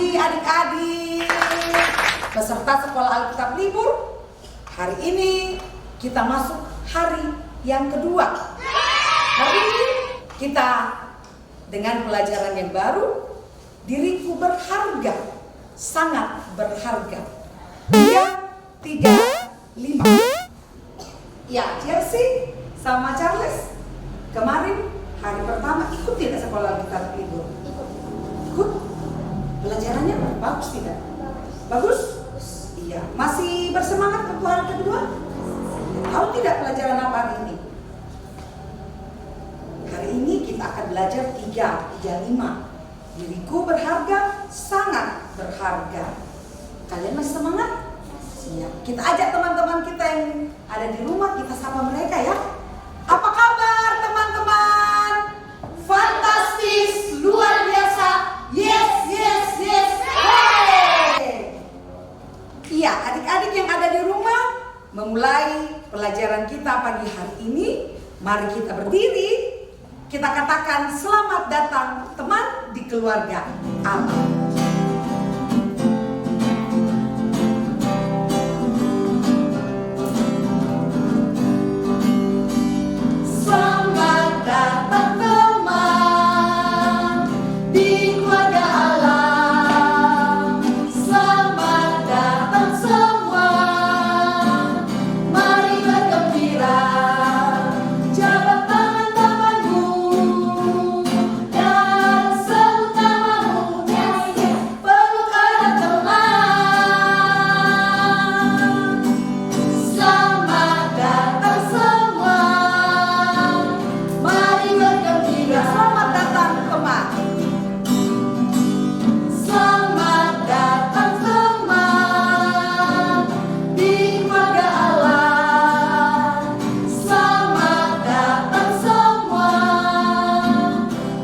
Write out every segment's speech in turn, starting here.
pagi adik-adik peserta sekolah Alkitab libur. Hari ini kita masuk hari yang kedua. Hari ini kita dengan pelajaran yang baru, diriku berharga, sangat berharga. Dia 3:5. Ya, Chelsea sama Charles kemarin hari pertama ikut tidak sekolah Alkitab libur? Ikut. Pelajarannya bagus tidak? Bagus? Iya. Masih bersemangat untuk hari kedua? Tahu tidak pelajaran apa hari ini? Hari ini kita akan belajar 3:5. Diriku berharga, sangat berharga. Kalian masih semangat? Siap. Kita ajak teman-teman kita yang ada di rumah, kita sapa mereka ya. Apa kabar teman-teman? Fantastis, luar biasa. Yes, yes, yes. Hey! Iya, adik-adik yang ada di rumah, memulai pelajaran kita pagi hari ini. Mari kita berdiri. Kita katakan selamat datang teman di keluarga Allah. Selamat datang teman di keluarga Allah. Selamat datang semua. Mari bergembira. Jabat tangan temanmu dan sebut namamu. Peluk erat teman. Selamat datang semua. Mari bergembira. Selamat datang teman. Selamat datang teman di keluarga Allah. Selamat datang semua.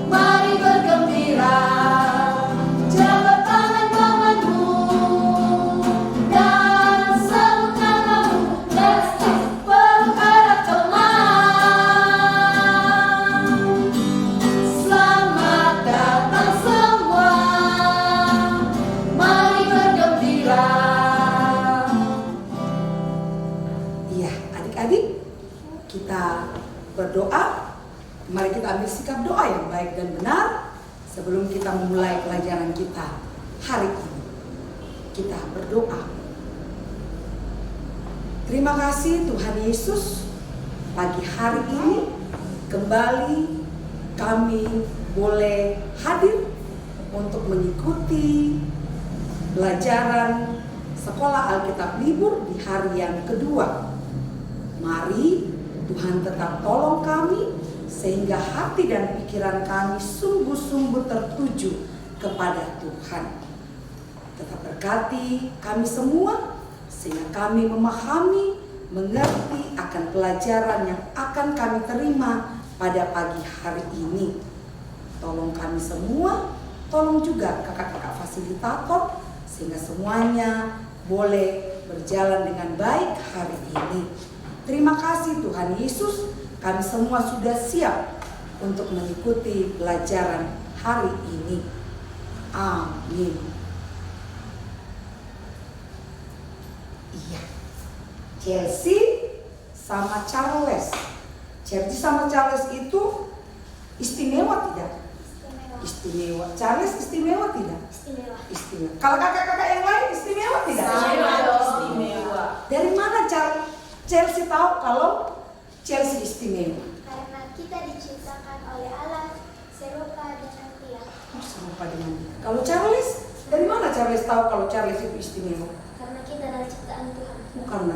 Mari bergembira. Jabat tangan temanmu dan sebut namamu. Peluk erat teman. Selamat datang semua. Mari bergembira. Iya, adik-adik, kita berdoa. Mari kita ambil sikap doa yang baik dan benar sebelum kita memulai pelajaran kita hari ini. Kita berdoa. Terima kasih Tuhan Yesus, pagi hari ini kembali kami boleh hadir untuk mengikuti pelajaran sekolah Alkitab libur di hari yang kedua. Mari Tuhan tetap tolong kami sehingga hati dan pikiran kami sungguh-sungguh tertuju kepada Tuhan. Tetap berkati kami semua sehingga kami memahami, mengerti akan pelajaran yang akan kami terima pada pagi hari ini. Tolong kami semua, tolong juga kakak-kakak fasilitator sehingga semuanya boleh berjalan dengan baik hari ini. Terima kasih Tuhan Yesus, kami semua sudah siap untuk mengikuti pelajaran hari ini. Amin. Iya. Chelsea sama Charles. Chelsea sama Charles itu istimewa tidak? Istimewa. Charles istimewa tidak? Istimewa. Kalau kakak-kakak yang lain istimewa tidak? Istimewa. Dari mana Chelsea tahu kalau Chelsea istimewa? Karena kita diciptakan oleh Allah serupa dengan Dia. Serupa dengan dia. Kalau Charles, dari mana Charles tahu kalau Charles itu istimewa? Karena kita adalah ciptaan Tuhan. Bukan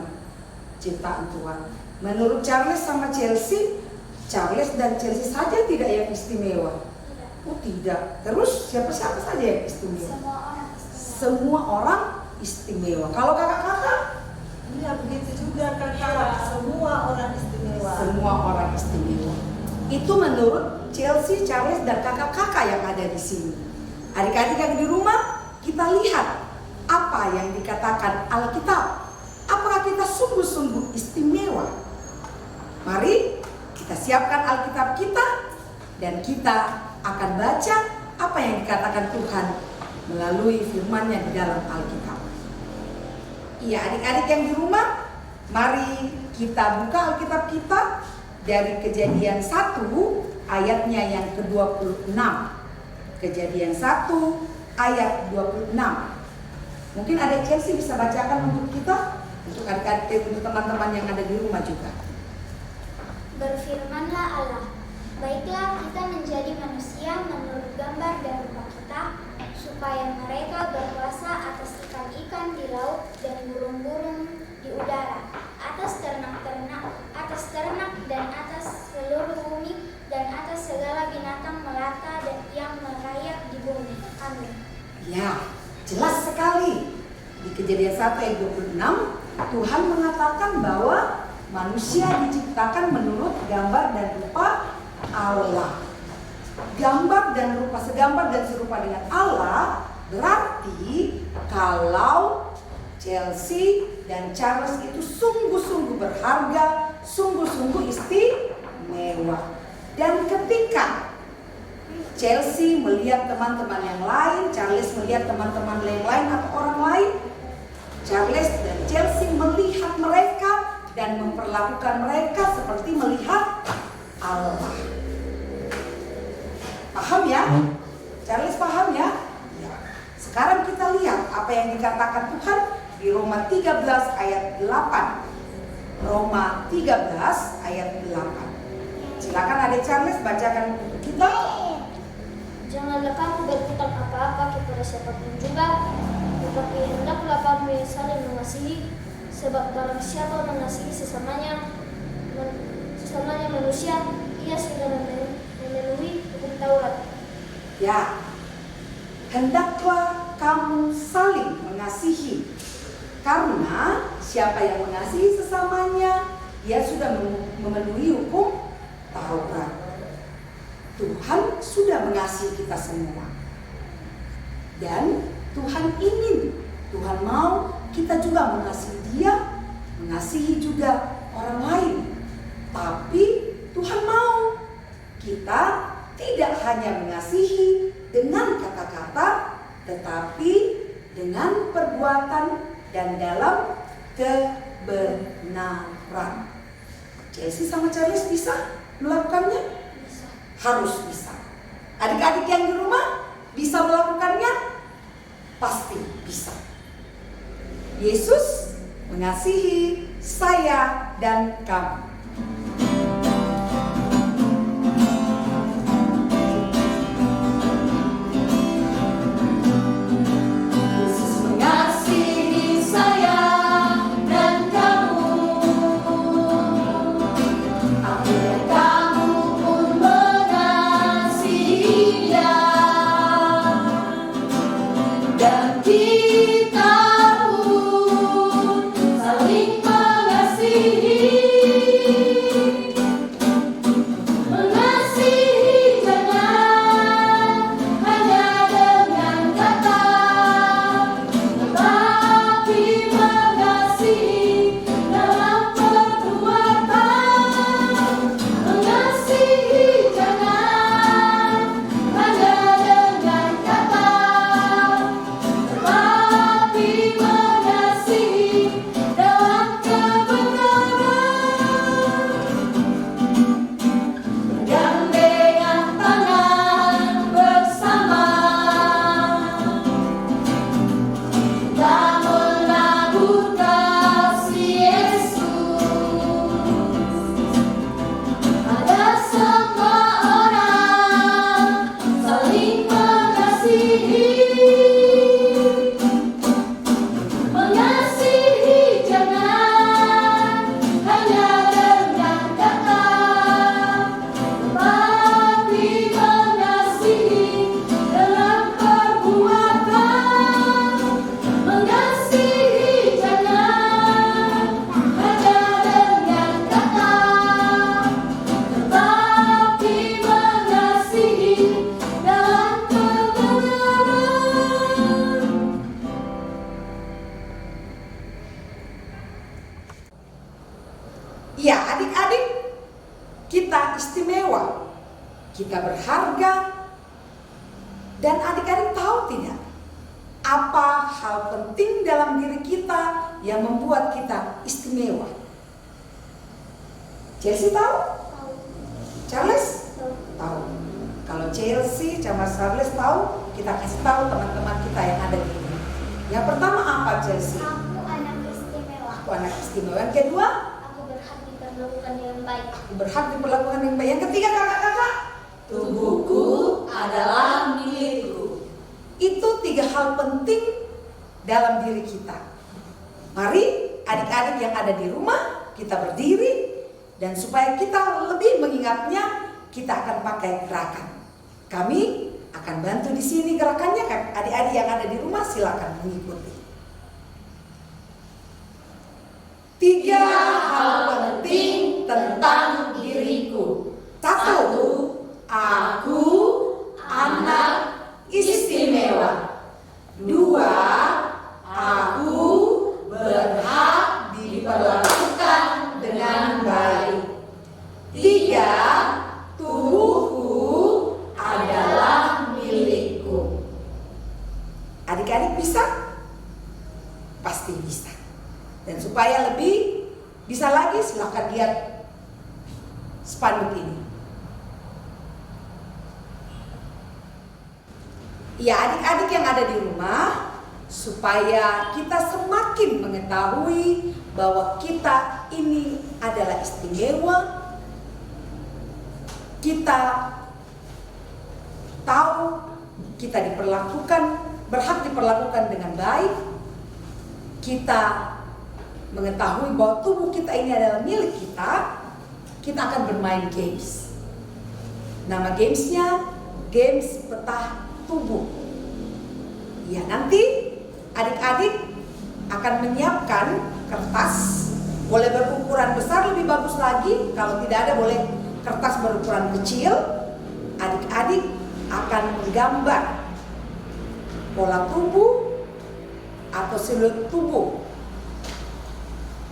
ciptaan Tuhan. Menurut Charles sama Chelsea, Charles dan Chelsea saja tidak yang istimewa. Tidak. Oh tidak. Terus siapa-siapa saja yang istimewa? Semua orang istimewa. Semua orang istimewa. Kalau kakak-kakak? Iya begitu juga kakak. Semua orang istimewa. Semua orang istimewa. Itu menurut Chelsea, Charles, dan kakak-kakak yang ada di sini. Adik-adik yang di rumah, kita lihat apa yang dikatakan Alkitab. Apakah kita sungguh-sungguh istimewa? Mari kita siapkan Alkitab kita dan kita akan baca apa yang dikatakan Tuhan melalui firman-Nya di dalam Alkitab. Iya, adik-adik yang di rumah, mari kita buka Alkitab kita dari Kejadian 1 ayatnya yang ke-26. Kejadian 1 ayat 26. Mungkin adik Chelsea bisa bacakan untuk kita, untuk adik-adik, untuk teman-teman yang ada di rumah juga. Berfirmanlah Allah, baiklah kita menjadi manusia menurut gambar dan rupa kita, supaya mereka berkuasa atas ikan-ikan di laut dan burung-burung di udara, atas ternak dan atas seluruh bumi, dan atas segala binatang melata dan yang merayap di bumi. Amin. Ya, jelas sekali. Di Kejadian 1 ayat 26, Tuhan mengatakan bahwa manusia diciptakan menurut gambar dan rupa Allah. Gambar dan rupa, segambar dan serupa dengan Allah, berarti kalau Chelsea dan Charles itu sungguh-sungguh berharga, sungguh-sungguh istimewa. Dan ketika Chelsea melihat teman-teman yang lain, Charles melihat teman-teman yang lain atau orang lain, Charles dan Chelsea melihat mereka dan memperlakukan mereka seperti melihat Allah. Paham ya? Charles paham ya? Ya. Sekarang kita lihat apa yang dikatakan Tuhan di Roma 13 ayat 8. Roma 13 ayat 8. Silakan adik Charles bacakan untuk kita. Janganlah kamu berhutang apa-apa kepada siapapun juga, tetapi hendaklah kamu saling mengasihi, sebab barang siapa mengasihi sesamanya manusia, ia sudah memenuhi hukum Taurat. Ya, hendaklah kamu saling mengasihi, karena siapa yang mengasihi sesamanya, dia sudah memenuhi hukum Taurat. Tuhan sudah mengasihi kita semua, dan Tuhan ingin, Tuhan mau kita juga mengasihi Dia, mengasihi juga orang lain. Tapi Tuhan mau kita tidak hanya mengasihi dengan kata-kata, tetapi dengan perbuatan dan dalam kebenaran. Chelsea sama Charles bisa melakukannya? Bisa. Harus bisa. Adik-adik yang di rumah bisa melakukannya? Pasti bisa. Yesus mengasihi saya dan kamu. Kita berharga. Dan adik-adik tahu tidak? hal penting dalam diri kita yang membuat kita istimewa? Chelsea tahu? Tahu. Charles? Tahu. Tahu. Kalau Chelsea sama Charles tahu, kita kasih tahu teman-teman kita yang ada di sini. Yang pertama apa, Chelsea? Aku anak istimewa. Aku anak istimewa. Yang kedua? Aku berhak diperlakukan dengan baik. Aku berhak diperlakukan dengan baik. Yang ketiga, kakak-kakak? Tubuhku adalah milikku. Itu 3 hal penting dalam diri kita. Mari adik-adik yang ada di rumah, kita berdiri. Dan supaya kita lebih mengingatnya, kita akan pakai gerakan. Kami akan bantu di sini gerakannya. Adik-adik yang ada di rumah silakan mengikuti. 3 hal penting tentang diriku. 1. Aku anak istimewa. 2. Aku berhak diperlakukan dengan baik. 3. Tubuhku adalah milikku. Adik-adik bisa? Pasti bisa. Dan supaya lebih bisa lagi, silakan lihat spanduk ini. Ya, adik-adik yang ada di rumah, supaya kita semakin mengetahui bahwa kita ini adalah istimewa, kita tahu kita berhak diperlakukan dengan baik, kita mengetahui bahwa tubuh kita ini adalah milik kita akan bermain games. Nama gamesnya games peta tubuh. Ya, nanti adik-adik akan menyiapkan kertas, boleh berukuran besar lebih bagus lagi, kalau tidak ada boleh kertas berukuran kecil. Adik-adik akan menggambar pola tubuh atau siluet tubuh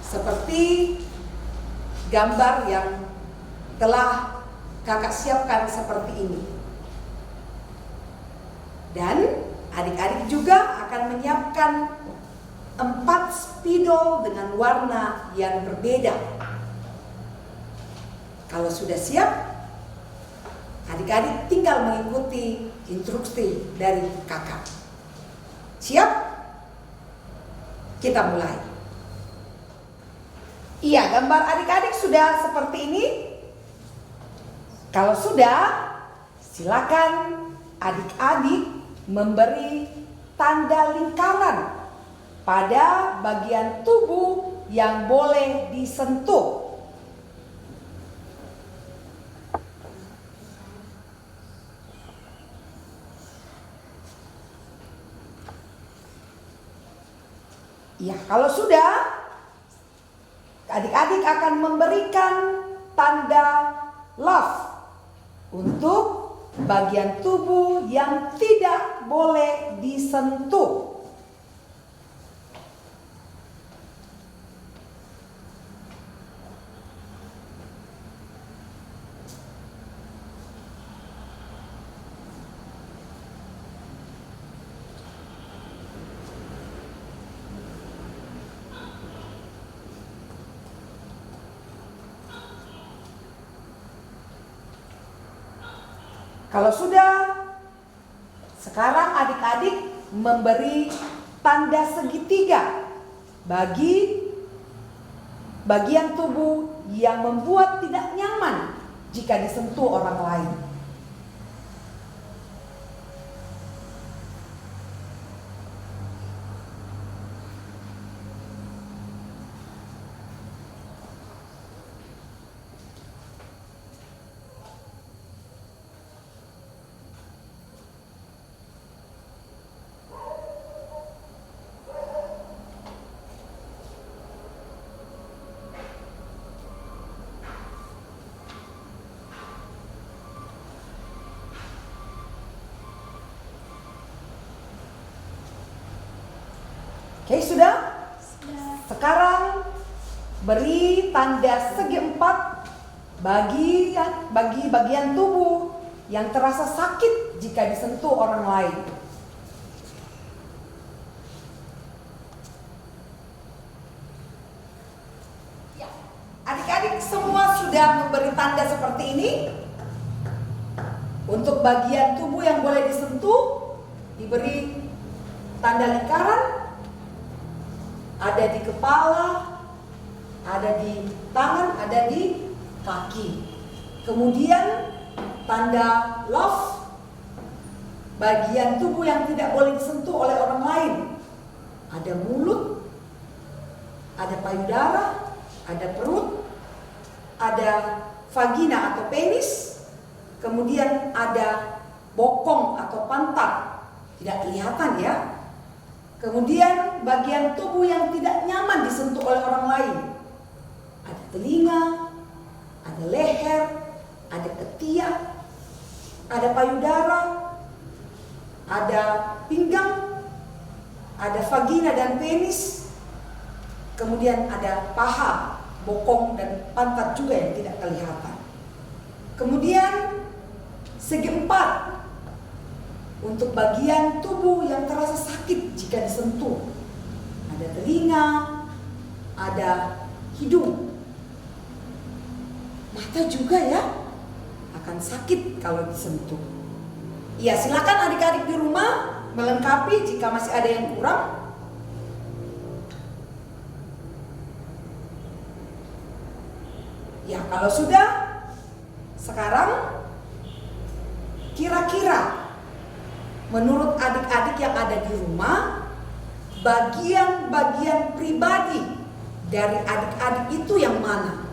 seperti gambar yang telah kakak siapkan seperti ini. Dan adik-adik juga akan menyiapkan 4 spidol dengan warna yang berbeda. Kalau sudah siap, adik-adik tinggal mengikuti instruksi dari kakak. Siap? Kita mulai. Iya, gambar adik-adik sudah seperti ini. Kalau sudah, silakan adik-adik memberi tanda lingkaran pada bagian tubuh yang boleh disentuh. Ya, kalau sudah, adik-adik akan memberikan tanda love untuk bagian tubuh yang tidak boleh disentuh. Kalau sudah, sekarang adik-adik memberi tanda segitiga bagi bagian tubuh yang membuat tidak nyaman jika disentuh orang lain. Oke, sudah? Sekarang beri tanda segi 4 bagi bagian tubuh yang terasa sakit jika disentuh orang lain. adik-adik semua sudah memberi tanda seperti ini? Untuk bagian tubuh yang boleh disentuh, diberi tanda lingkaran. Ada di kepala, ada di tangan, ada di kaki. Kemudian tanda love, bagian tubuh yang tidak boleh disentuh oleh orang lain. Ada mulut, ada payudara, ada perut, ada vagina atau penis, kemudian ada bokong atau pantat, tidak kelihatan ya. Kemudian bagian tubuh yang tidak nyaman disentuh oleh orang lain. Ada telinga, ada leher, ada ketiak, ada payudara, ada pinggang, ada vagina dan penis, kemudian ada paha, bokong dan pantat juga yang tidak kelihatan. Kemudian segi empat, untuk bagian tubuh yang terasa sakit jika disentuh. Ada telinga, ada hidung, mata juga ya akan sakit kalau disentuh. Ya, silakan adik-adik di rumah melengkapi jika masih ada yang kurang. Ya, kalau sudah, sekarang kira-kira menurut adik-adik yang ada di rumah, bagian-bagian pribadi dari adik-adik itu yang mana?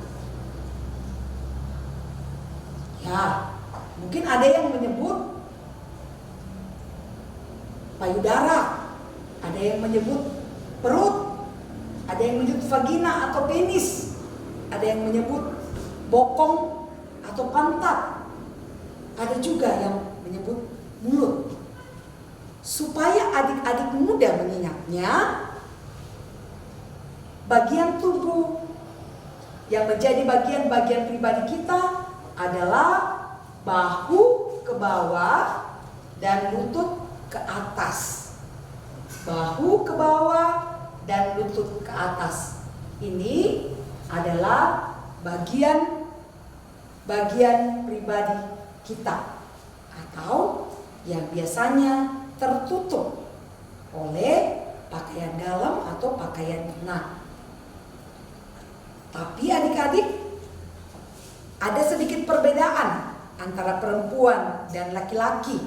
Ya, mungkin ada yang menyebut payudara, ada yang menyebut perut, ada yang menyebut vagina atau penis, ada yang menyebut bokong atau pantat, ada juga yang menyebut mulut. Supaya adik-adik mudah mengingatnya, bagian tubuh yang menjadi bagian-bagian pribadi kita adalah bahu ke bawah dan lutut ke atas. Bahu ke bawah dan lutut ke atas. Ini adalah bagian pribadi kita, atau yang biasanya tertutup oleh pakaian dalam atau pakaian tengah. Tapi adik-adik, ada sedikit perbedaan antara perempuan dan laki-laki.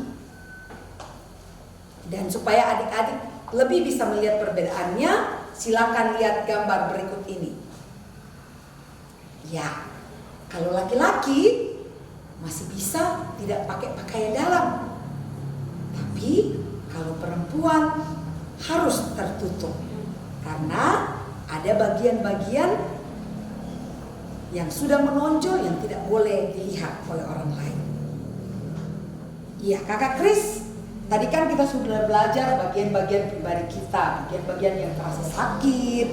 Dan supaya adik-adik lebih bisa melihat perbedaannya, silakan lihat gambar berikut ini. Ya, kalau laki-laki masih bisa tidak pakai pakaian dalam. Tapi kalau perempuan harus tertutup, karena ada bagian-bagian yang sudah menonjol yang tidak boleh dilihat oleh orang lain. Iya, Kakak Kris, tadi kan kita sudah belajar bagian-bagian pribadi kita, bagian-bagian yang terasa sakit,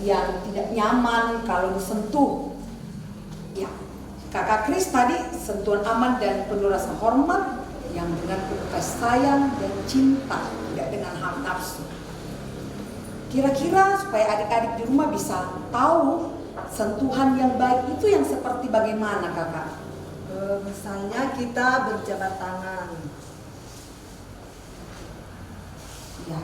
yang tidak nyaman kalau disentuh. Ya, Kakak Kris tadi sentuhan aman dan penuh rasa hormat yang dengan penuh kasih sayang dan cinta, tidak dengan hak nafsu. Kira-kira supaya adik-adik di rumah bisa tahu sentuhan yang baik itu yang seperti bagaimana, Kakak? Misalnya kita berjabat tangan. Ya,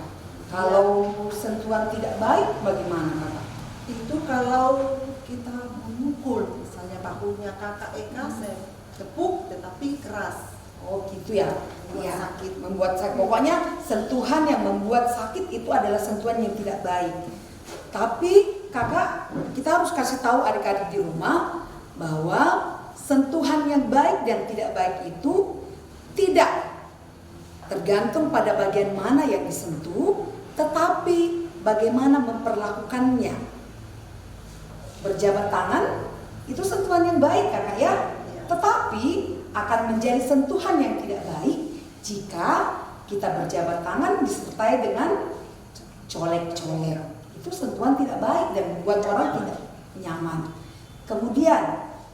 kalau sentuhan tidak baik bagaimana, Kakak? Itu kalau kita memukul, misalnya bahunya kakak Eka, saya tepuk tetapi keras. Oh gitu ya, Membuat ya, sakit. membuat sakit. Pokoknya sentuhan yang membuat sakit itu adalah sentuhan yang tidak baik. Tapi kakak, kita harus kasih tahu adik-adik di rumah bahwa sentuhan yang baik dan tidak baik itu tidak tergantung pada bagian mana yang disentuh, tetapi bagaimana memperlakukannya. Berjabat tangan itu sentuhan yang baik, kakak ya. Tetapi akan menjadi sentuhan yang tidak baik jika kita berjabat tangan disertai dengan colek-colek. Itu sentuhan tidak baik dan membuat orang tidak nyaman. Kemudian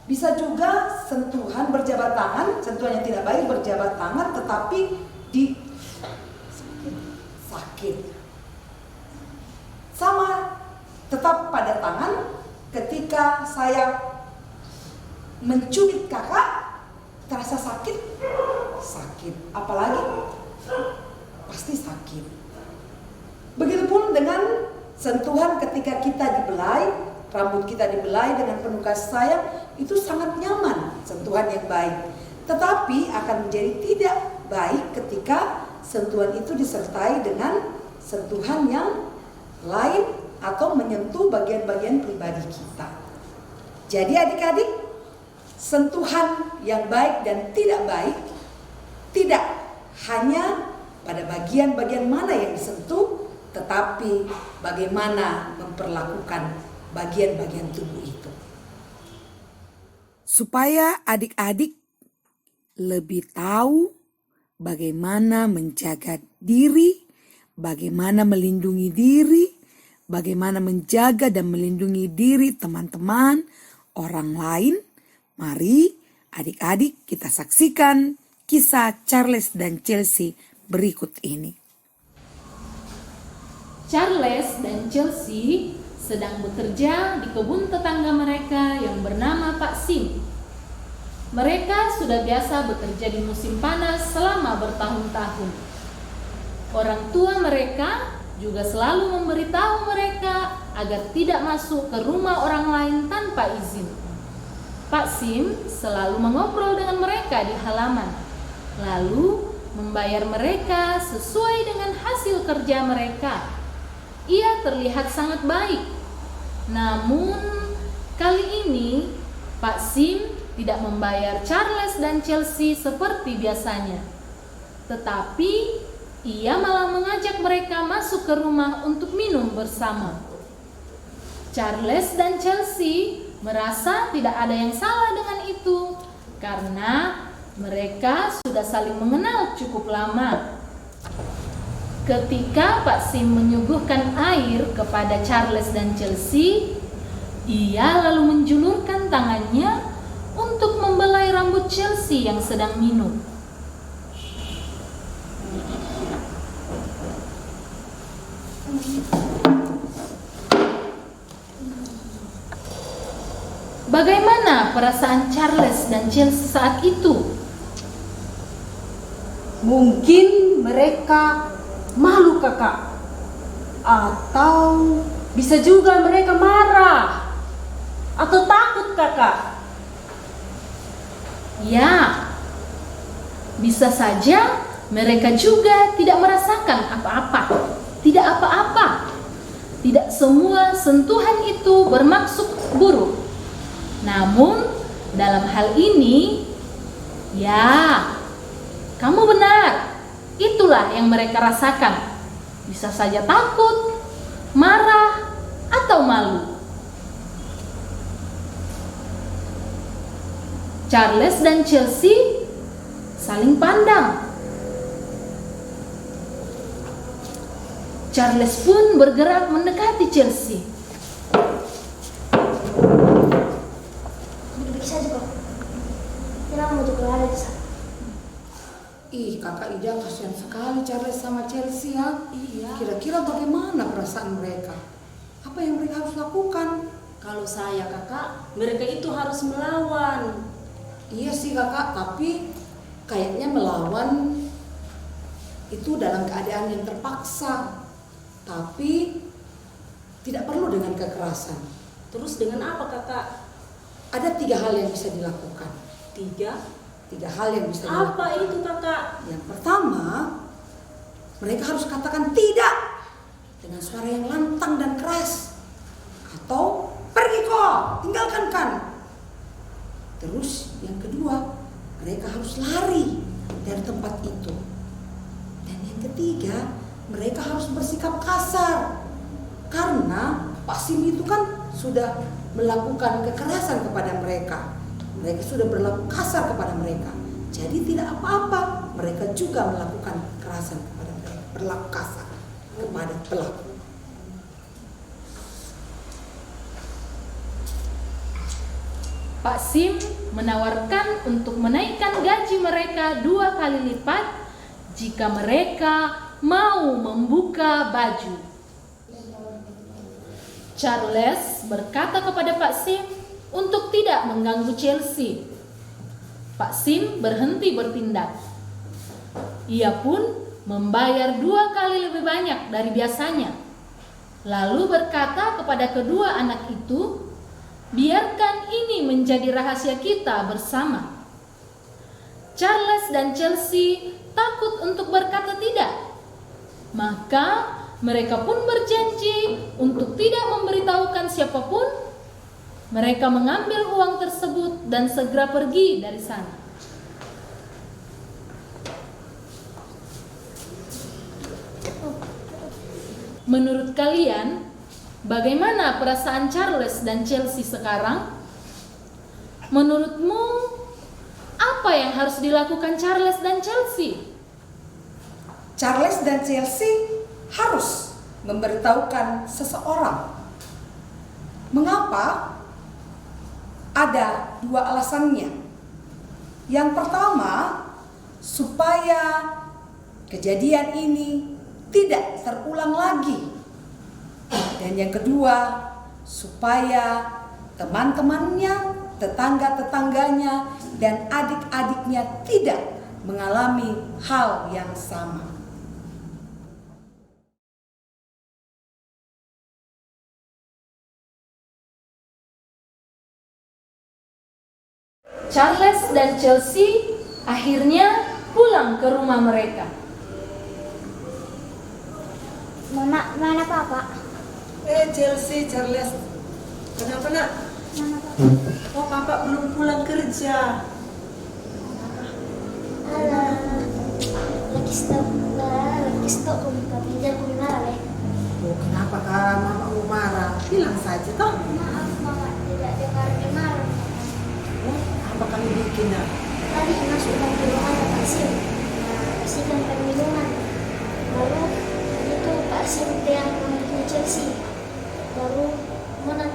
bisa juga sentuhan berjabat tangan, sentuhan yang tidak baik berjabat tangan tetapi di sakit. Sama tetap pada tangan ketika saya mencubit kakak, terasa sakit? Sakit. Apalagi? Pasti sakit. Begitupun dengan sentuhan ketika kita dibelai, rambut kita dibelai dengan penuh kasih sayang, itu sangat nyaman, sentuhan yang baik. Tetapi akan menjadi tidak baik ketika sentuhan itu disertai dengan sentuhan yang lain atau menyentuh bagian-bagian pribadi kita. Jadi adik-adik, sentuhan yang baik dan tidak baik tidak hanya pada bagian-bagian mana yang disentuh, tetapi bagaimana memperlakukan bagian-bagian tubuh itu. Supaya adik-adik lebih tahu bagaimana menjaga diri, bagaimana melindungi diri, bagaimana menjaga dan melindungi diri teman-teman, orang lain. Mari adik-adik kita saksikan kisah Charles dan Chelsea berikut ini. Charles dan Chelsea sedang bekerja di kebun tetangga mereka yang bernama Pak Sim. Mereka sudah biasa bekerja di musim panas selama bertahun-tahun. Orang tua mereka juga selalu memberitahu mereka agar tidak masuk ke rumah orang lain tanpa izin. Pak Sim selalu mengobrol dengan mereka di halaman, lalu membayar mereka sesuai dengan hasil kerja mereka. Ia terlihat sangat baik. Namun kali ini Pak Sim tidak membayar Charles dan Chelsea seperti biasanya. Tetapi ia malah mengajak mereka masuk ke rumah untuk minum bersama. Charles dan Chelsea merasa tidak ada yang salah dengan itu karena mereka sudah saling mengenal cukup lama. Ketika Pak Sim menyuguhkan air kepada Charles dan Chelsea, ia lalu menjulurkan tangannya untuk membelai rambut Chelsea yang sedang minum. Bagaimana perasaan Charles dan Chelsea saat itu? Mungkin mereka malu kakak, atau bisa juga mereka marah atau takut kakak. Ya, bisa saja mereka juga tidak merasakan apa-apa. Tidak apa-apa. Tidak semua sentuhan itu bermaksud buruk. Namun dalam hal ini, ya, kamu benar. Itulah yang mereka rasakan. Bisa saja takut, marah, atau malu. Charles dan Chelsea saling pandang. Charles pun bergerak mendekati Chelsea. Duduk saja kok. Kita mau juga ada di sana. Ih, kakak Ida kasihan sekali Charles sama Chelsea ya. Iya. Kira-kira bagaimana perasaan mereka? Apa yang mereka harus lakukan? Kalau saya kakak, mereka itu harus melawan. Iya sih kakak, tapi kayaknya melawan itu dalam keadaan yang terpaksa. Tapi tidak perlu dengan kekerasan. Terus dengan apa kakak? Ada 3 hal yang bisa dilakukan. 3 hal yang bisa dilakukan. Apa itu kakak? Yang pertama, mereka harus katakan tidak dengan suara yang lantang dan keras. Atau pergi kok, tinggalkan kan. Terus yang kedua, mereka harus lari dari tempat itu. Dan yang ketiga, mereka harus bersikap kasar. Karena Pak Sim itu kan sudah melakukan kekerasan kepada mereka. Mereka sudah berlaku kasar kepada mereka. Jadi tidak apa-apa, mereka juga melakukan kekerasan kepada mereka, berlaku kasar kepada pelaku. Pak Sim menawarkan untuk menaikkan gaji mereka 2 kali lipat jika mereka mau membuka baju. Charles berkata kepada Pak Sim, untuk tidak mengganggu Chelsea. Pak Sim berhenti bertindak. Ia pun membayar 2 kali lebih banyak dari biasanya. Lalu berkata kepada kedua anak itu, "Biarkan ini menjadi rahasia kita bersama." Charles dan Chelsea takut untuk berkata tidak. Maka mereka pun berjanji untuk tidak memberitahukan siapapun. Mereka mengambil uang tersebut dan segera pergi dari sana. Menurut kalian, bagaimana perasaan Charles dan Chelsea sekarang? Menurutmu, apa yang harus dilakukan Charles dan Chelsea? Charles dan Chelsea harus memberitahukan seseorang. Mengapa? Ada 2 alasannya. Yang pertama, supaya kejadian ini tidak terulang lagi. Dan yang kedua, supaya teman-temannya, tetangga-tetangganya, dan adik-adiknya tidak mengalami hal yang sama. Charles dan Chelsea akhirnya pulang ke rumah mereka. Mama, mana papa? Chelsea, Charles, kenapa nak? Mana papa? Oh, papa belum pulang kerja. Alah, lagi stop kamu pinjam aku marah. Oh, kenapa kak mama mau marah? Bilang saja toh. Maaf mama, tidak dengar dengar. Oh, apa kamu bikin nak? Tadi masuk ke ruangan Pak Sim, kasihkan minuman. Lalu itu Pak Sim yang mengenai Chelsea. Lalu mana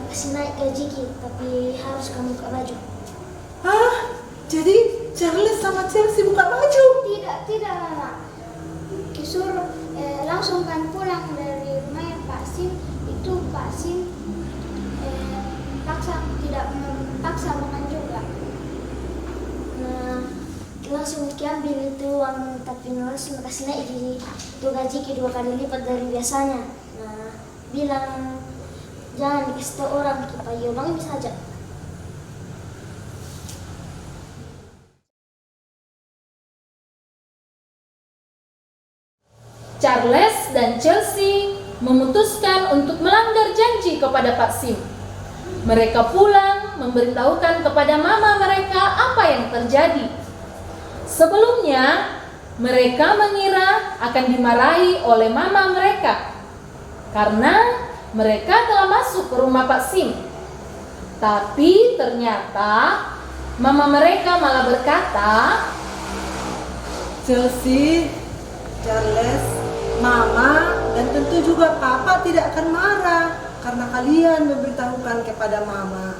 kasih naik gaji tapi harus kamu buka baju. Ah, jadi Charles sama Chelsea buka baju? Tidak mama. Disuruh langsung kan pulang dari rumah Pak Sim. Itu Pak Sim paksa makan juga. Nah, langsung diambil itu uang tapi langsung kasih naik itu gaji 2 kali lipat dari biasanya. Nah, bilang jangan dikasih tahu orang, kita omongin saja. Charles dan Chelsea memutuskan untuk melanggar janji kepada Pak Sim. Mereka pulang memberitahukan kepada mama mereka apa yang terjadi. Sebelumnya, mereka mengira akan dimarahi oleh mama mereka karena mereka telah masuk ke rumah Pak Sim. Tapi ternyata mama mereka malah berkata, Chelsea, Charles, mama, dan tentu juga papa tidak akan marah karena kalian memberitahukan kepada mama.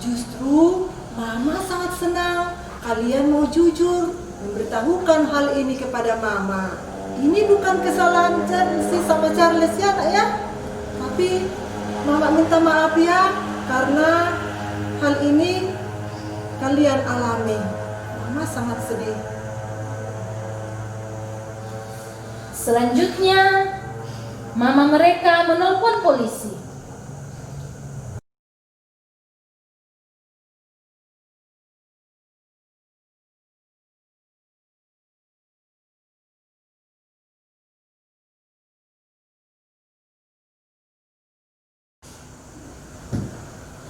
Justru mama sangat senang kalian mau jujur memberitahukan hal ini kepada mama. Ini bukan kesalahan Chelsea sama Charles ya nak ya. Tapi mama minta maaf ya karena hal ini kalian alami. Mama sangat sedih. selanjutnya mama mereka menelpon polisi.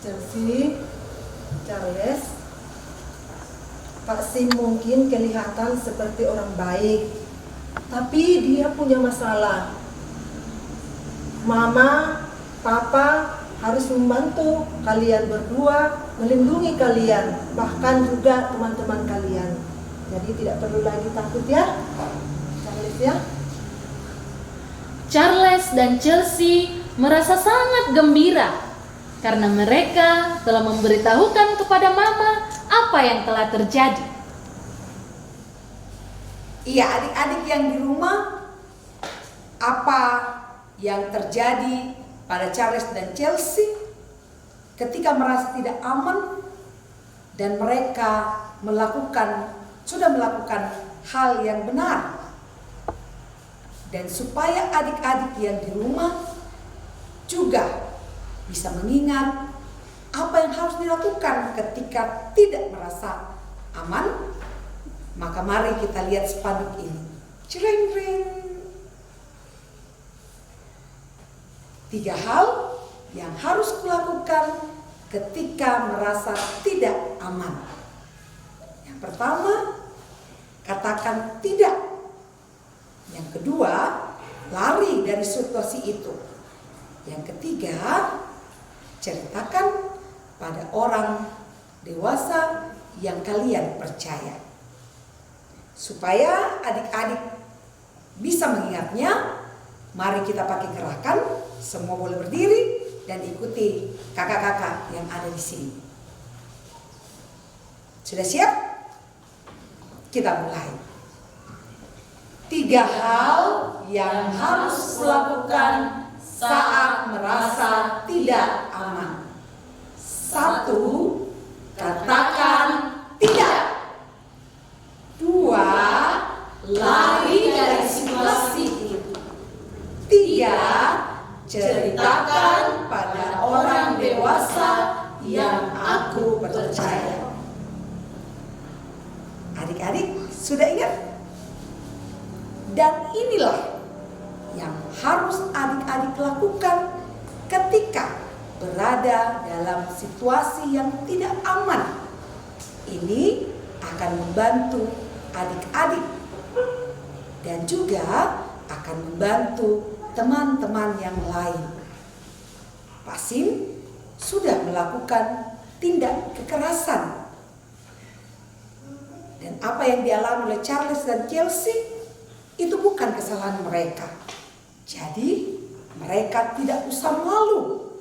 Chelsea, Charles, Pak Sim mungkin kelihatan seperti orang baik, tapi dia punya masalah. Mama, papa harus membantu kalian berdua, melindungi kalian, bahkan juga teman-teman kalian. Jadi tidak perlu lagi takut ya, Charles ya. Charles dan Chelsea merasa sangat gembira karena mereka telah memberitahukan kepada mama apa yang telah terjadi. Iya, adik-adik yang di rumah, apa yang terjadi pada Charles dan Chelsea? ketika merasa tidak aman dan mereka sudah melakukan hal yang benar. Dan supaya adik-adik yang di rumah juga bisa mengingat apa yang harus dilakukan ketika tidak merasa aman, maka mari kita lihat spanduk ini. Cereng-reng. 3 hal yang harus kulakukan ketika merasa tidak aman. Yang pertama, katakan tidak. Yang kedua, lari dari situasi itu. Yang ketiga, ceritakan pada orang dewasa yang kalian percaya. Supaya adik-adik bisa mengingatnya, mari kita pakai gerakan. Semua boleh berdiri dan ikuti kakak-kakak yang ada di sini. Sudah siap? Kita mulai. 3 hal yang harus kulakukan saat merasa tidak aman. 1. Katakan tidak. 2. Lari dari situasi itu. 3. Ceritakan pada orang dewasa yang aku percaya. Adik-adik sudah ingat? Dan inilah yang harus adik-adik lakukan ketika berada dalam situasi yang tidak aman. Ini akan membantu adik-adik dan juga akan membantu teman-teman yang lain. Pak Sim sudah melakukan tindak kekerasan. Dan apa yang dialami oleh Charles dan Chelsea itu bukan kesalahan mereka. Jadi mereka tidak usah malu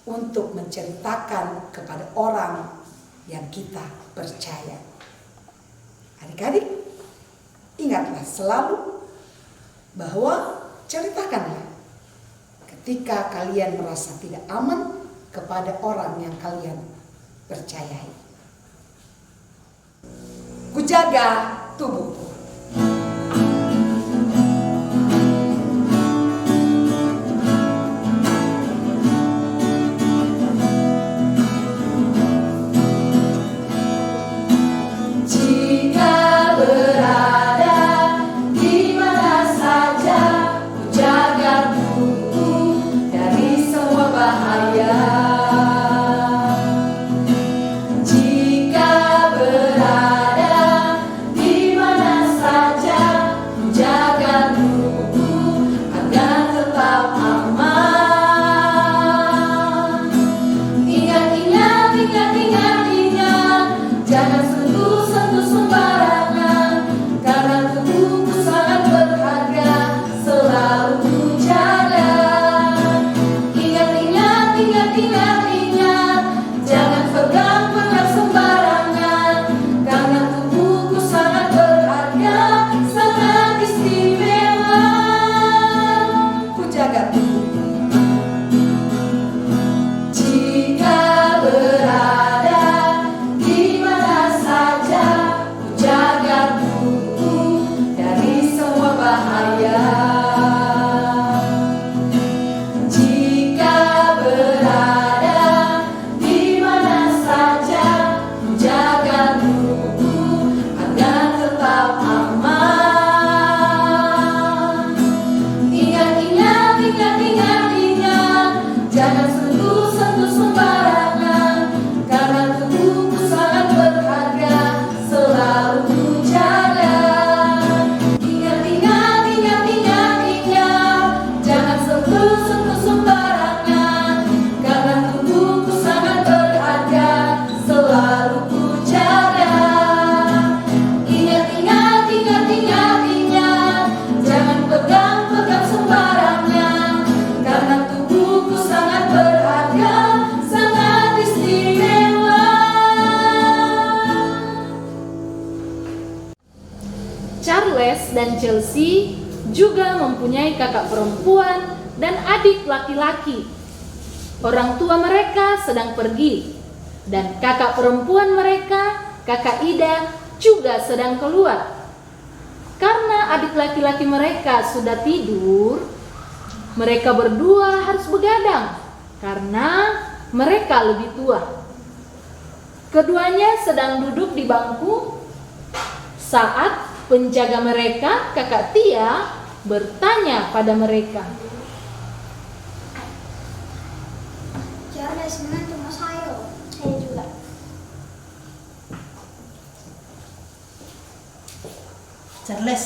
untuk menceritakan kepada orang yang kita percaya. Adik-adik, ingatlah selalu bahwa ceritakanlah ketika kalian merasa tidak aman kepada orang yang kalian percayai. Kujaga tubuhku. Charles dan Chelsea juga mempunyai kakak perempuan dan adik laki-laki. Orang tua mereka sedang pergi, dan kakak perempuan mereka, kakak Ida, juga sedang keluar. Karena adik laki-laki mereka sudah tidur, mereka berdua harus begadang karena mereka lebih tua. Keduanya sedang duduk di bangku saat penjaga mereka, kakak Tia, bertanya pada mereka. Charles menantu Mas Hayo. Saya juga. Charles,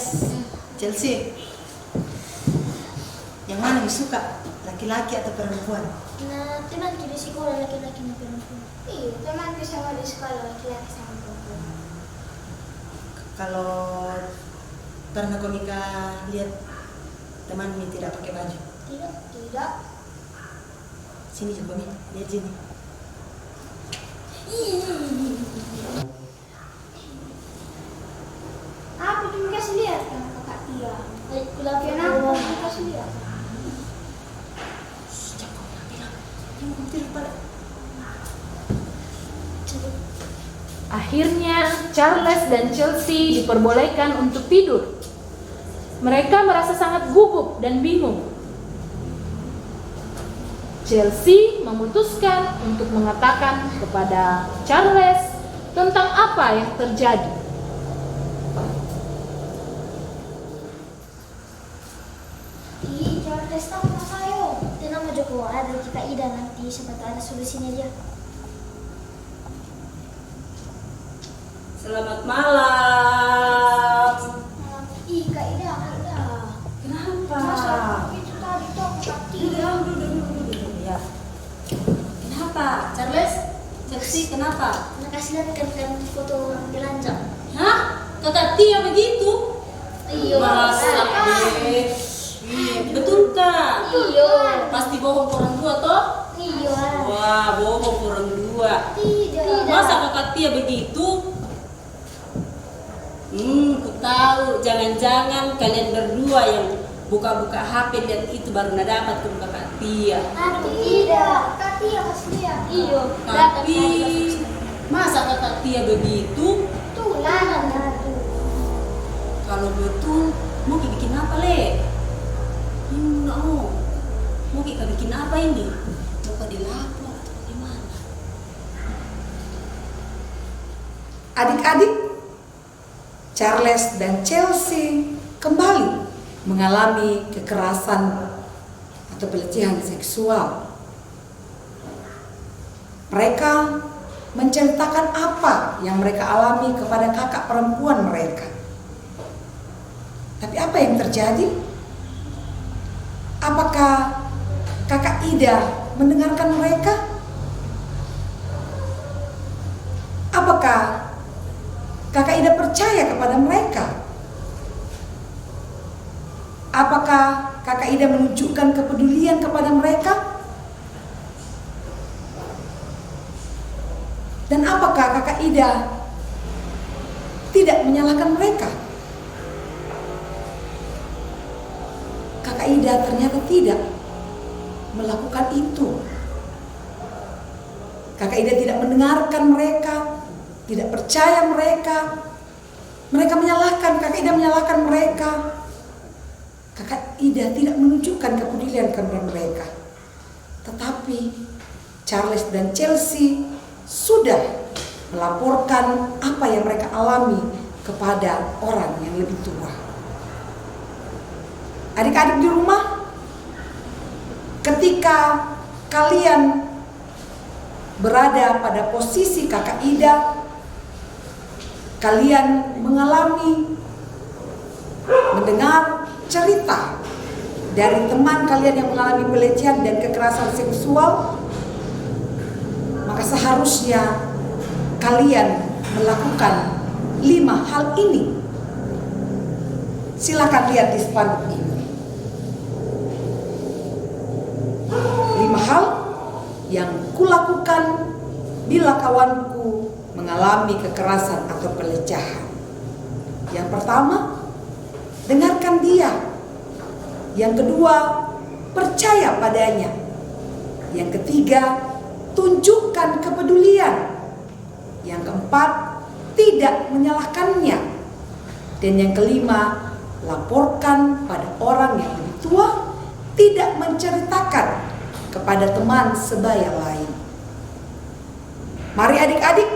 Chelsea, yang mana lebih suka? Laki-laki atau perempuan? Nah, teman di sekolah laki-laki dan perempuan. Iya, teman sama di sekolah laki-laki sama perempuan. Kalau pernah kau nikah lihat teman ini tidak pakai baju? Tidak. Sini coba Mi, lihat sini. Aku cuma kasih lihat kan kakak Tia. Kenapa aku kasih lihat? Akhirnya Charles dan Chelsea diperbolehkan untuk tidur. Mereka merasa sangat gugup dan bingung. Chelsea memutuskan untuk mengatakan kepada Charles tentang apa yang terjadi. Charles tahu Mas Hayo. Dia nama Joko, ada kita Ida nanti siapa tahu ada solusinya dia. Selamat malam. Kak Ida. Kenapa? Masa itu tadi tuh kakak Tia. Ya. Kenapa? Charles? Chelsea, kenapa? Nah, kasih lihat kan foto telanjang. Hah? Kakak Tia begitu? Iya. Masa deh? Betul kah? Iya. Pasti bohong orang tua toh? Iya. Wah, bohong orang tua. Tidak. Masa kakak Tia begitu? Ku tahu. Jangan-jangan kalian berdua yang buka-buka HP dan itu baru dapat ke kakak Tia. Aduh, tidak. Kak Tia kasih lihat. Iya. Tapi masa kakak Tia begitu? Tuh, lah. Kalau betul, mau bikin apa Le? No. Mau kita bikin apa ini? Mau dilapor atau gimana? Adik-adik, Charles dan Chelsea kembali mengalami kekerasan atau pelecehan seksual. Mereka menceritakan apa yang mereka alami kepada kakak perempuan mereka. Tapi apa yang terjadi? Apakah kakak Ida mendengarkan mereka? Apakah kakak Ida percaya kepada mereka? Apakah kakak Ida menunjukkan kepedulian kepada mereka? Dan apakah kakak Ida tidak menyalahkan mereka? Kakak Ida ternyata tidak melakukan itu. Kakak Ida tidak mendengarkan mereka, tidak percaya mereka. Mereka menyalahkan, kakak Ida menyalahkan mereka. Kakak Ida tidak menunjukkan kepedulian kepada mereka. Tetapi Charles dan Chelsea sudah melaporkan apa yang mereka alami kepada orang yang lebih tua. Adik-adik di rumah, ketika kalian berada pada posisi kakak Ida, kalian mendengar cerita dari teman kalian yang mengalami pelecehan dan kekerasan seksual, maka seharusnya kalian melakukan 5 hal ini. Silakan lihat di spanduk ini. 5 hal yang kulakukan bila kawanku mengalami kekerasan atau pelecehan. Yang pertama, dengarkan dia. Yang kedua, percaya padanya. Yang ketiga, tunjukkan kepedulian. Yang keempat, tidak menyalahkannya. Dan yang kelima, laporkan pada orang yang lebih tua, tidak menceritakan kepada teman sebaya lain. Mari adik-adik,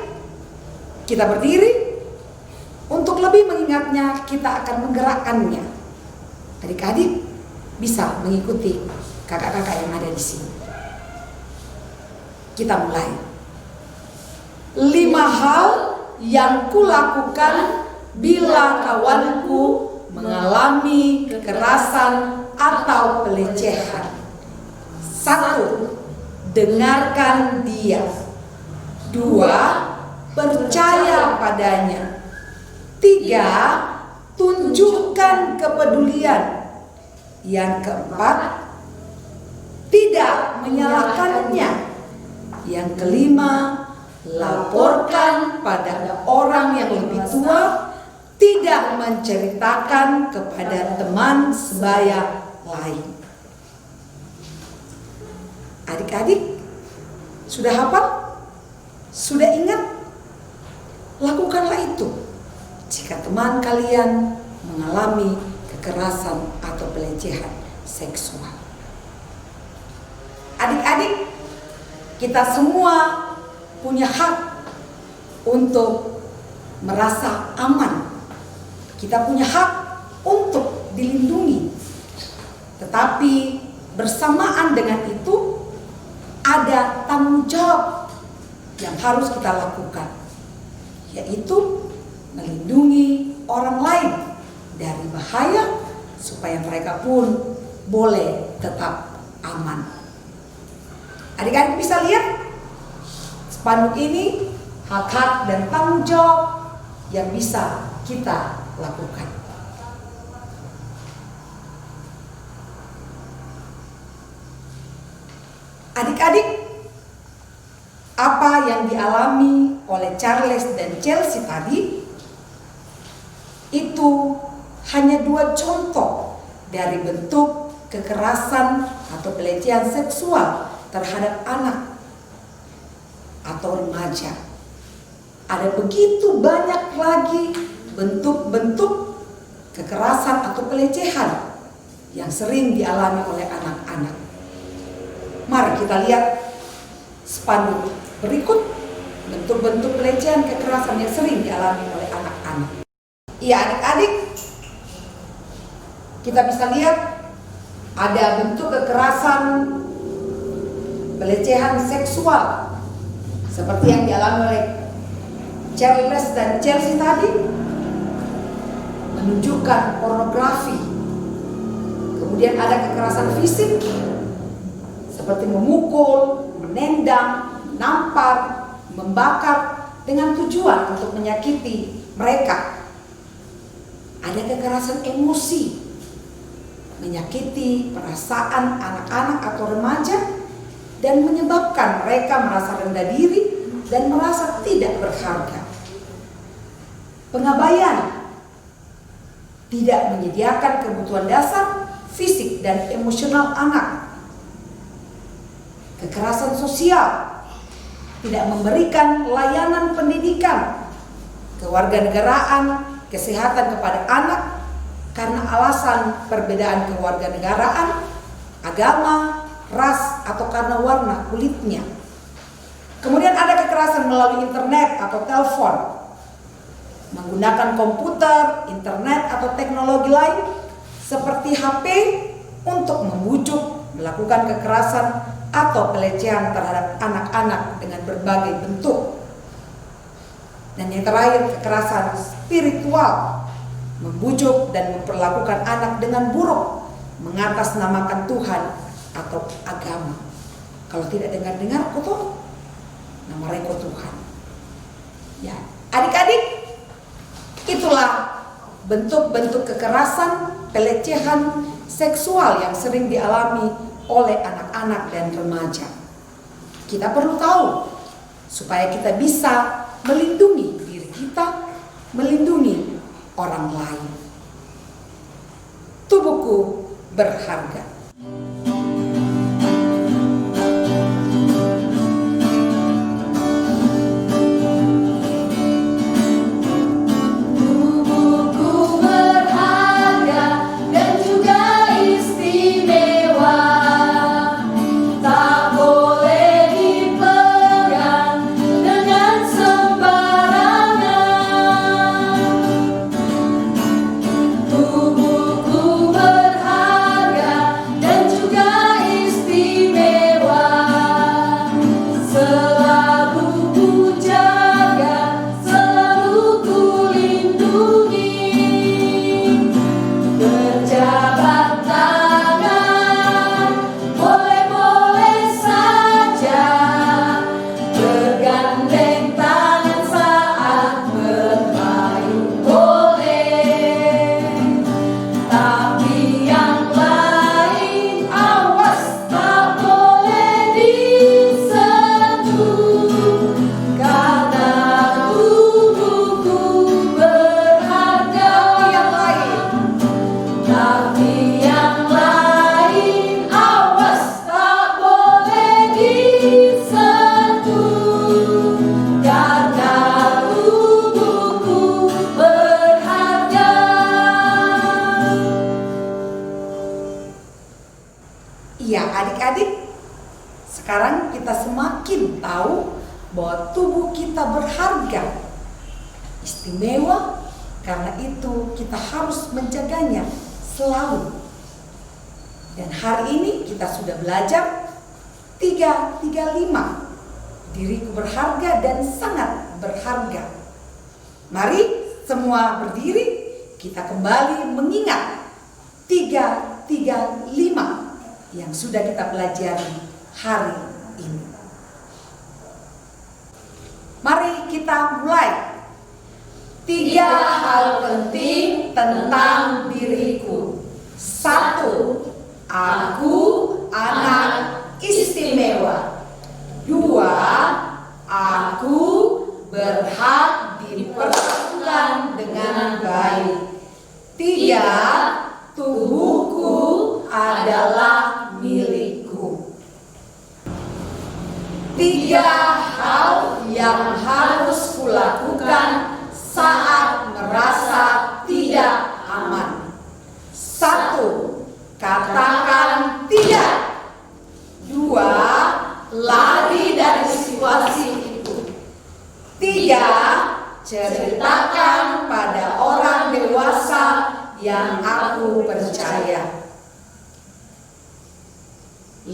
kita berdiri. Untuk lebih mengingatnya, kita akan menggerakkannya. Adik-adik bisa mengikuti kakak-kakak yang ada di sini. Kita mulai. 5 hal yang kulakukan bila kawanku mengalami kekerasan atau pelecehan. 1. Dengarkan dia. 2. Percaya padanya. 3. Tunjukkan kepedulian. Yang keempat, tidak menyalahkannya. Yang kelima, laporkan pada orang yang lebih tua, tidak menceritakan kepada teman sebaya lain. Adik-adik, sudah hafal? Sudah ingat? Lakukanlah itu jika teman kalian mengalami kekerasan atau pelecehan seksual. Adik-adik, kita semua punya hak untuk merasa aman. Kita punya hak untuk dilindungi. Tetapi bersamaan dengan itu ada tanggung jawab yang harus kita lakukan, yaitu melindungi orang lain dari bahaya supaya mereka pun boleh tetap aman. Adik-adik bisa lihat spanduk ini, hak-hak dan tanggung jawab yang bisa kita lakukan. Adik-adik, apa yang dialami oleh Charles dan Chelsea tadi itu hanya 2 contoh dari bentuk kekerasan atau pelecehan seksual terhadap anak atau remaja. Ada begitu banyak lagi bentuk-bentuk kekerasan atau pelecehan yang sering dialami oleh anak-anak. Mari kita lihat spanduk berikut bentuk-bentuk pelecehan kekerasan yang sering dialami oleh anak-anak. Iya adik-adik, kita bisa lihat ada bentuk kekerasan pelecehan seksual seperti yang dialami oleh Charles dan Chelsea tadi, menunjukkan pornografi. Kemudian ada kekerasan fisik seperti memukul, menendang, menampar, membakar dengan tujuan untuk menyakiti mereka. Ada kekerasan emosi, menyakiti perasaan anak-anak atau remaja dan menyebabkan mereka merasa rendah diri dan merasa tidak berharga. Pengabaian, tidak menyediakan kebutuhan dasar fisik dan emosional anak. Kekerasan sosial, tidak memberikan layanan pendidikan, kewarganegaraan, kesehatan kepada anak karena alasan perbedaan kewarganegaraan, agama, ras, atau karena warna kulitnya. Kemudian ada kekerasan melalui internet atau telepon, menggunakan komputer, internet, atau teknologi lain seperti HP untuk membujuk, melakukan kekerasan atau pelecehan terhadap anak-anak dengan berbagai bentuk. Dan yang terakhir, kekerasan spiritual, membujuk dan memperlakukan anak dengan buruk, mengatasnamakan Tuhan atau agama. Kalau tidak dengar-dengar, kotor nama reko Tuhan. Ya, adik-adik, itulah bentuk-bentuk kekerasan, pelecehan seksual yang sering dialami oleh anak-anak dan remaja. Kita perlu tahu supaya kita bisa melindungi diri kita, melindungi orang lain. Tubuhku berharga. Sekarang kita semakin tahu bahwa tubuh kita berharga, istimewa, karena itu kita harus menjaganya selalu. Dan hari ini kita sudah belajar 335. Diriku berharga dan sangat berharga. Mari semua berdiri, kita kembali mengingat 335 yang sudah kita pelajari hari ini. Mari kita mulai. 3 hal penting tentang diriku. 1. Aku anak istimewa. 2. Aku berhak diperlakukan dengan baik. 3. Tubuhku adalah milikku. 3 hal yang harus kulakukan saat merasa tidak aman. 1. Katakan tidak. 2. Lari dari situasi itu. 3. Ceritakan pada orang dewasa yang aku percaya. 5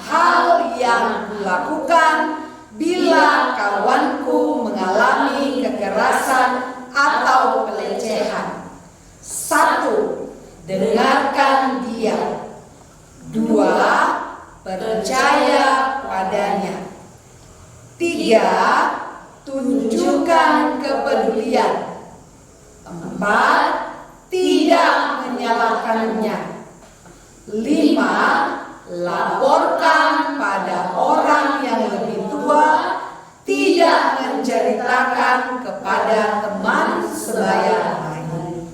hal yang kulakukan bila kawanku mengalami kekerasan atau pelecehan. 1. Dengarkan dia. 2. Percaya padanya. 3. Tunjukkan kepedulian. 4. Tidak menyalahkannya. 5. Laporkan pada orang yang lebih tua. Tidak menceritakan kepada teman sebaya lain.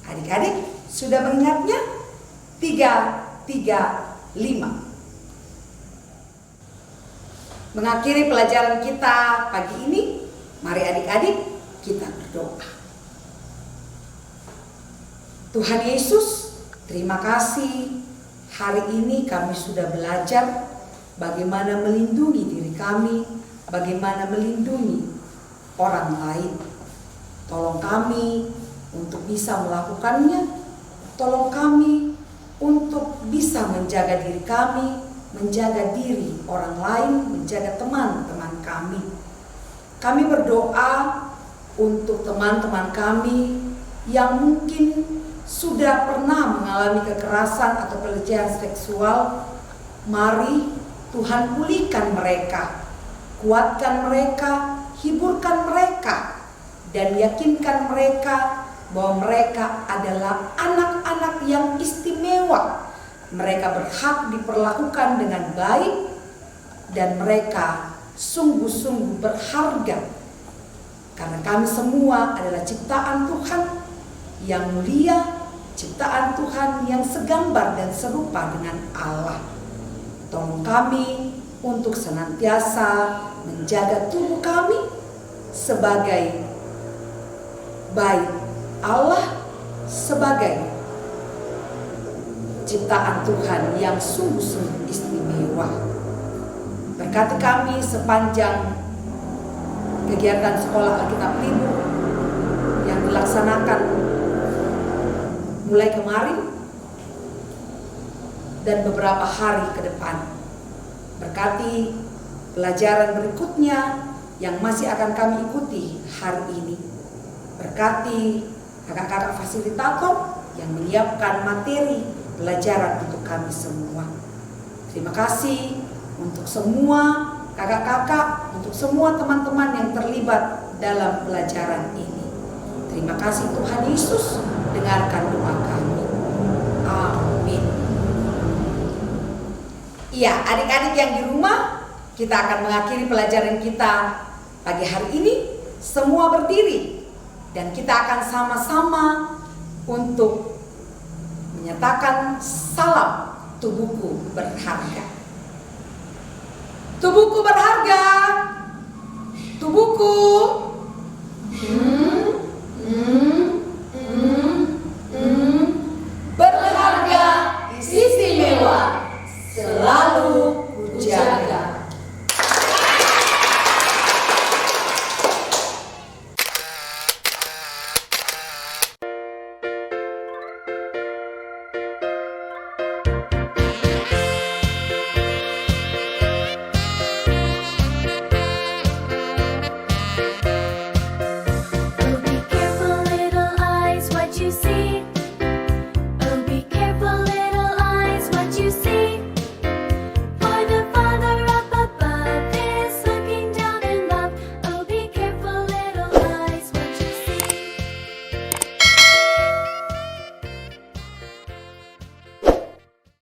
Adik-adik sudah mengingatnya? 335. Mengakhiri pelajaran kita pagi ini, mari adik-adik kita berdoa. Tuhan Yesus, terima kasih hari ini kami sudah belajar bagaimana melindungi diri kami, bagaimana melindungi orang lain. Tolong kami untuk bisa melakukannya, tolong kami untuk bisa menjaga diri kami, menjaga diri orang lain, menjaga teman-teman kami. Kami berdoa untuk teman-teman kami yang mungkin sudah pernah mengalami kekerasan atau pelecehan seksual. Mari Tuhan pulihkan mereka, kuatkan mereka, hiburkan mereka, dan yakinkan mereka bahwa mereka adalah anak-anak yang istimewa. Mereka berhak diperlakukan dengan baik dan mereka sungguh-sungguh berharga. Karena kami semua adalah ciptaan Tuhan yang mulia, ciptaan Tuhan yang segambar dan serupa dengan Allah. Tolong kami untuk senantiasa menjaga tubuh kami sebagai baik Allah, sebagai ciptaan Tuhan yang sungguh-sungguh istimewa. Berkati kami sepanjang kegiatan sekolah Alkitab Libur yang dilaksanakan mulai kemarin dan beberapa hari ke depan. Berkati pelajaran berikutnya yang masih akan kami ikuti hari ini. Berkati kakak-kakak fasilitator yang menyiapkan materi pelajaran untuk kami semua. Terima kasih untuk semua kakak-kakak, untuk semua teman-teman yang terlibat dalam pelajaran ini. Terima kasih Tuhan Yesus, dengarkan doa kami. Amin. Iya, adik-adik yang di rumah, kita akan mengakhiri pelajaran kita pagi hari ini. Semua berdiri dan kita akan sama-sama untuk menyatakan salam tubuhku berharga. Tubuhku berharga. Tubuhku berharga, istimewa. selalu